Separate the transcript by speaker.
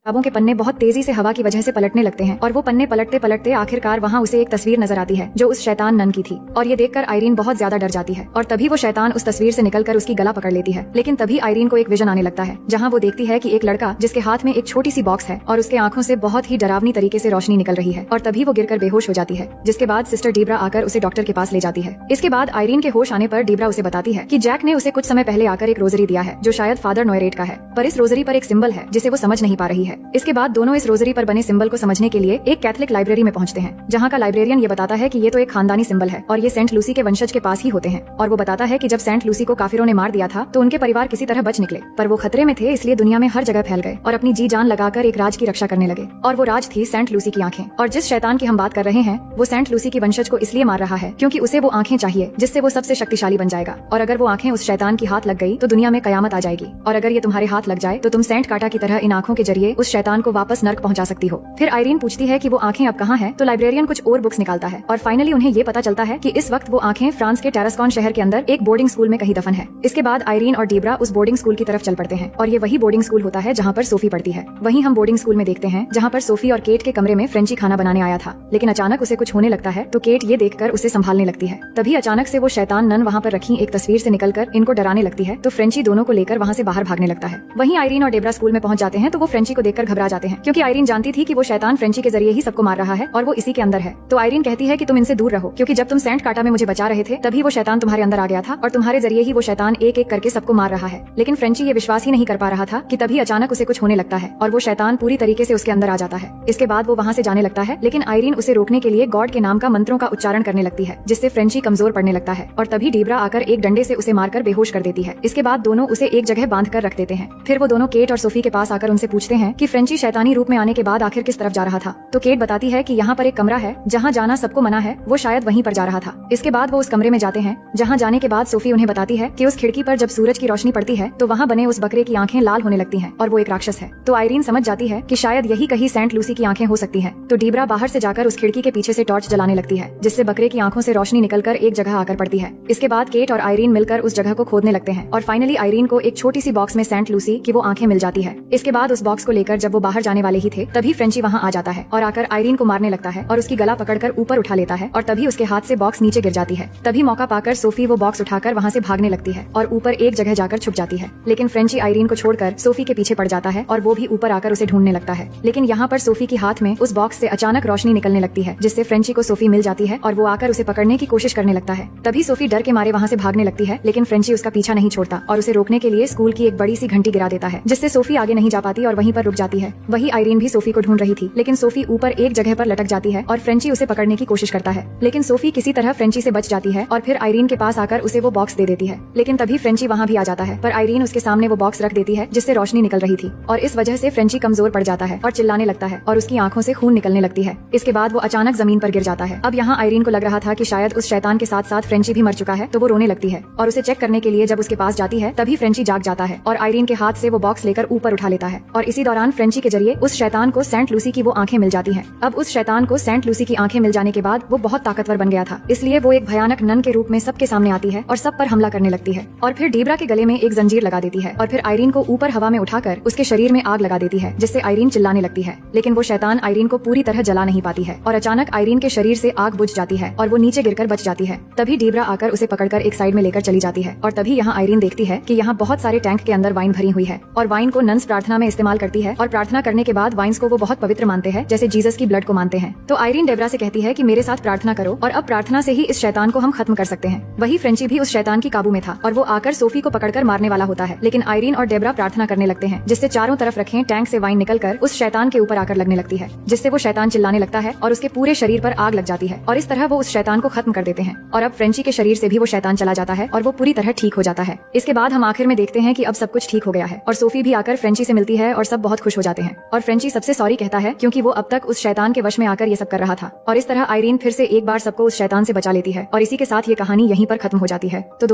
Speaker 1: किताबों के पन्ने बहुत तेजी से हवा की वजह से पलटने लगते हैं और वो पन्ने पलटते पलटते आखिरकार वहाँ उसे एक तस्वीर नजर आती है जो उस शैतान नन की थी। और ये देखकर आयरीन बहुत ज्यादा डर जाती है और तभी वो शैतान उस तस्वीर से निकलकर उसकी गला पकड़ लेती है। लेकिन तभी आयरीन को एक विजन आने लगता है जहाँ वो देखती है कि एक लड़का जिसके हाथ में एक छोटी सी बॉक्स है और उसके आंखों से बहुत ही डरावनी तरीके से रोशनी निकल रही है और तभी वो गिरकर बेहोश हो जाती है। जिसके बाद सिस्टर डीब्रा आकर उसे डॉक्टर के पास ले जाती है। इसके बाद आयरीन के होश आने पर डीब्रा उसे बताती है कि जैक ने उसे कुछ समय पहले आकर एक रोजरी दिया है जो शायद फादर नोयरेट का है, पर इस रोजरी पर एक सिंबल है जिसे वो समझ नहीं पा रही है। इसके बाद दोनों इस रोजरी पर बने सिंबल को समझने के लिए एक कैथोलिक लाइब्रेरी में पहुंचते हैं जहाँ का लाइब्रेरियन ये बताता है कि ये तो एक खानदानी सिंबल है और ये सेंट लूसी के वंशज के पास ही होते हैं। और वो बताता है कि जब सेंट लूसी को काफिरों ने मार दिया था तो उनके परिवार किसी तरह बच निकले, पर वो खतरे में थे इसलिए दुनिया में हर जगह फैल गए और अपनी जी जान लगाकर एक राज की रक्षा करने लगे। और वो राज थी सेंट लूसी की आंखें। और जिस शैतान की हम बात कर रहे हैं वो सेंट लूसी की वंशज को इसलिए मार रहा है क्योंकि उसे वो आंखें चाहिए जिससे वो सबसे शक्तिशाली बन जाएगा। और अगर वो आंखें उस शैतान की हाथ लग गई तो दुनिया में कयामत आ जाएगी। और अगर ये तुम्हारे हाथ लग जाए तो तुम सेंट काटा की तरह इन आंखों के जरिए उस शैतान को वापस नर्क पहुंचा सकती हो। फिर आयरीन पूछती है कि वो आंखें अब कहाँ हैं, तो लाइब्रेरियन कुछ और बुक्स निकालता है और फाइनली उन्हें ये पता चलता है कि इस वक्त वो आंखें फ्रांस के टैरास्कॉन शहर के अंदर एक बोर्डिंग स्कूल में कहीं दफन है। इसके बाद आयरीन और डीब्रा उस बोर्डिंग स्कूल की तरफ चल पड़ते हैं और ये वही बोर्डिंग स्कूल होता है जहाँ पर सोफी पढ़ती है। वहीं हम बोर्डिंग स्कूल में देखते हैं जहाँ पर सोफी और केट के कमरे में फ्रेंची खाना बनाने आया था, लेकिन अचानक उसे कुछ होने लगता है तो केट ये देखकर उसे संभालने लगती है। तभी अचानक से वो शैतान नन वहाँ पर रखी एक तस्वीर से निकलकर इनको डराने लगती है तो फ्रेंची दोनों को लेकर वहाँ से बाहर भागने लगता है। वहीं आयरीन और डेब्रा स्कूल में पहुंच जाते हैं तो वो फ्रेंची को देखकर घबरा जाते हैं क्योंकि आयरीन जानती थी कि वो शैतान फ्रेंची के जरिए ही सबको मार रहा है और वो इसी के अंदर है। तो आयरीन कहती है कि तुम इनसे दूर रहो क्योंकि जब तुम सेंट काटा में मुझे बचा रहे थे तभी वो शैतान तुम्हारे अंदर आ गया था और तुम्हारे जरिए ही वो शैतान एक एक करके सबको मार रहा है। लेकिन फ्रेंची ये विश्वास ही नहीं कर पा रहा था कि तभी अचानक उसे कुछ होने लगता है और वो शैतान पूरी तरीके से उसके अंदर आ जाता है। इसके बाद वो वहाँ से जाने लगता है लेकिन आयरीन उसे रोकने के लिए गॉड के नाम का मंत्रों का उच्चारण करने लगती है जिससे फ्रेंची कमजोर पड़ने लगता है और तभी डीब्रा आकर एक डंडे से उसे मारकर बेहोश कर देती है। इसके बाद दोनों उसे एक जगह बांध कर रख देते हैं। फिर वो दोनों केट और सोफी के पास आकर उनसे पूछते हैं कि फ्रेंची शैतानी रूप में आने के बाद आखिर किस तरफ जा रहा था। तो केट बताती है कि यहाँ पर एक कमरा है जहाँ जाना सबको मना है, वो शायद वहीं पर जा रहा था। इसके बाद वो उस कमरे में जाते हैं जहाँ जाने के बाद सोफी उन्हें बताती है कि उस खिड़की पर जब सूरज की रोशनी पड़ती है तो वहाँ बने उस बकरे की आंखें लाल होने लगती हैं और वो एक राक्षस है। तो आयरीन समझ जाती है कि शायद यही कहीं सेंट लूसी की आंखें हो सकती हैं। तो डीब्रा बाहर से जाकर उस खिड़की के पीछे से टॉर्च जलाने लगती है जिससे बकरे की आंखों से रोशनी निकलकर एक जगह आकर पड़ती है। इसके बाद केट और आयरीन मिलकर उस जगह को खोदने लगते हैं और फाइनली आयरीन को एक छोटी सी बॉक्स में सेंट लूसी की वो आंखें मिल जाती है। इसके बाद उस बॉक्स को लेकर जब वो बाहर जाने वाले ही थे तभी फ्रेंची वहाँ आ जाता है और आकर आयरीन को मारने लगता है और उसकी गला पकड़कर ऊपर उठा लेता है और तभी उसके हाथ से बॉक्स नीचे गिर जाती है। तभी मौका पाकर सोफी वो बॉक्स उठाकर वहाँ से भागने लगती है और ऊपर एक जगह जाकर छुप जाती है। लेकिन फ्रेंची आयरीन को छोड़कर सोफी के पीछे पड़ जाता है और वो भी ऊपर आकर उसे ढूंढने लगता है। लेकिन यहाँ पर सोफी के हाथ में उस बॉक्स से अचानक रोशनी निकलने लगती है जिससे फ्रेंची को सोफी मिल जाती है और वो आकर उसे पकड़ने की कोशिश करने लगता है। तभी सोफी डर के मारे वहाँ से भागने लगती है लेकिन फ्रेंची उसका पीछा नहीं छोड़ता और उसे रोकने के लिए स्कूल की एक बड़ी सी घंटी गिरा देता है जिससे सोफी आगे नहीं जा पाती और वहीं पर रुक जाती है। वही आयरीन भी सोफी को ढूंढ रही थी लेकिन सोफी ऊपर एक जगह पर लटक जाती है और फ्रेंची उसे पकड़ने की कोशिश करता है लेकिन सोफी किसी तरह फ्रेंची से बच जाती है और फिर आयरीन के पास आकर उसे वो बॉक्स दे देती है। लेकिन तभी फ्रेंची वहाँ भी आ जाता है पर आयरीन उसके सामने वो बॉक्स रख देती है जिससे रोशनी निकल रही थी और इस वजह से फ्रेंची कमजोर पड़ जाता है और चिल्लाने लगता है और उसकी आंखों से खून निकलने लगती है। इसके बाद वो अचानक जमीन पर गिर जाता है। अब यहाँ आयरीन को लग रहा था कि शायद उस शैतान के साथ साथ फ्रेंची भी मर चुका है तो वो रोने लगती है और उसे चेक करने के लिए जब उसके पास जाती है तभी फ्रेंची जाग जाता है और आयरीन के हाथ से वो बॉक्स लेकर ऊपर उठा लेता है और इसी दौरान फ्रेंची के जरिए उस शैतान को सेंट लूसी की वो आंखें मिल जाती हैं। अब उस शैतान को सेंट लूसी की आंखें मिल जाने के बाद वो बहुत ताकतवर बन गया था, इसलिए वो एक भयानक नन के रूप में सबके सामने आती है और सब पर हमला करने लगती है और फिर डीब्रा के गले में एक जंजीर लगा देती है और फिर आयरीन को ऊपर हवा में उठाकर उसके शरीर में आग लगा देती है जिससे आयरीन चिल्लाने लगती है। लेकिन वो शैतान आयरीन को पूरी तरह जला नहीं पाती है और अचानक आयरीन के शरीर से आग बुझ जाती है और वो नीचे गिरकर बच जाती है। तभी डीब्रा आकर उसे पकड़कर एक साइड में लेकर चली जाती है और तभी यहाँ आयरीन देखती है कि यहाँ बहुत सारे टैंक के अंदर वाइन भरी हुई है और वाइन को नन्स प्रार्थना में इस्तेमाल करती है और प्रार्थना करने के बाद वाइन्स को वो बहुत पवित्र मानते हैं जैसे जीसस की ब्लड को मानते हैं। तो आयरीन डेब्रा से कहती है कि मेरे साथ प्रार्थना करो और अब प्रार्थना से ही इस शैतान को हम खत्म कर सकते हैं। वही फ्रेंची भी उस शैतान की काबू में था और वो आकर सोफी को पकड़कर मारने वाला होता है लेकिन आयरीन और डेब्रा प्रार्थना करने लगते हैं जिससे चारों तरफ रखे टैंक से वाइन निकलकर उस शैतान के ऊपर आकर लगने लगती है जिससे वो शैतान चिल्लाने लगता है और उसके पूरे शरीर पर आग लग जाती है और इस तरह वो उस शैतान को खत्म कर देते हैं और अब फ्रेंची के शरीर से भी वो शैतान चला जाता है और वो पूरी तरह ठीक हो जाता है। इसके बाद हम आखिर में देखते हैं कि अब सब कुछ ठीक हो गया है और सोफी भी आकर फ्रेंची से मिलती है और सब बहुत खुश हो जाते हैं और फ्रेंची सबसे सॉरी कहता है क्योंकि वो अब तक उस शैतान के वश में आकर ये सब कर रहा था और इस तरह आयरीन फिर से एक बार सबको उस शैतान से बचा लेती है और इसी के साथ ये कहानी यहीं पर खत्म हो जाती है। तो